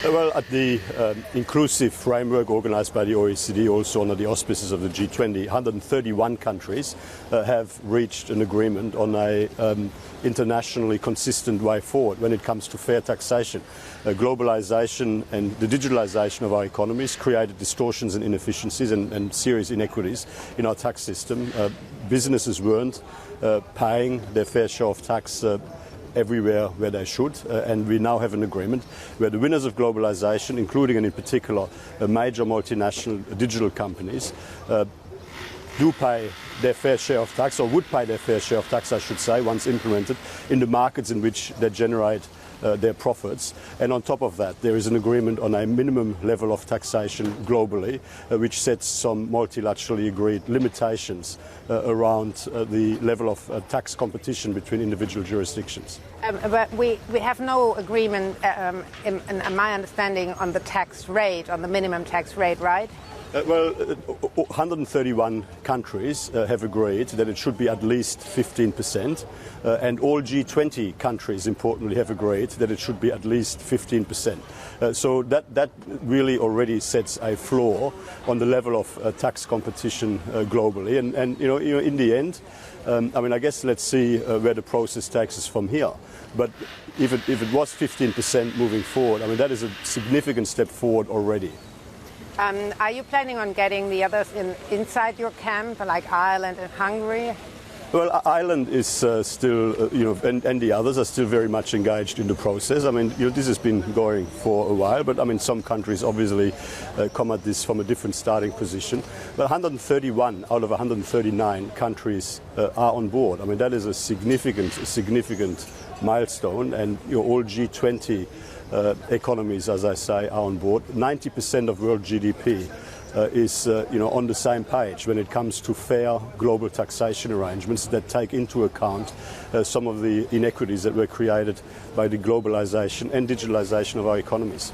Well, at the inclusive framework organised by the OECD, also under the auspices of the G20, 131 countries have reached an agreement on a internationally consistent way forward when it comes to fair taxation. Globalisation and the digitalisation of our economies created distortions and inefficiencies and serious inequities in our tax system. Businesses weren't paying their fair share of tax everywhere where they should, and we now have an agreement where the winners of globalisation, including and in particular major multinational digital companies, do pay their fair share of tax, or would pay their fair share of tax, I should say, once implemented in the markets in which they generate their profits. And on top of that, there is an agreement on a minimum level of taxation globally, which sets some multilaterally agreed limitations around the level of tax competition between individual jurisdictions. But we have no agreement, in my understanding, on the tax rate, on the minimum tax rate, right? Well, 131 countries have agreed that it should be at least 15%, and all G20 countries, importantly, have agreed that it should be at least 15%. So that really already sets a floor on the level of tax competition globally. And you know, in the end, I guess let's see where the process takes us from here. But if it was 15% moving forward, that is a significant step forward already. Are you planning on getting the others inside your camp, like Ireland and Hungary? Well, Ireland is still, and the others are still very much engaged in the process. This has been going for a while, but some countries obviously come at this from a different starting position. But 131 out of 139 countries are on board. That is a significant milestone, and all G20 economies, as I say, are on board. 90% of world GDP is on the same page when it comes to fair global taxation arrangements that take into account some of the inequities that were created by the globalization and digitalization of our economies.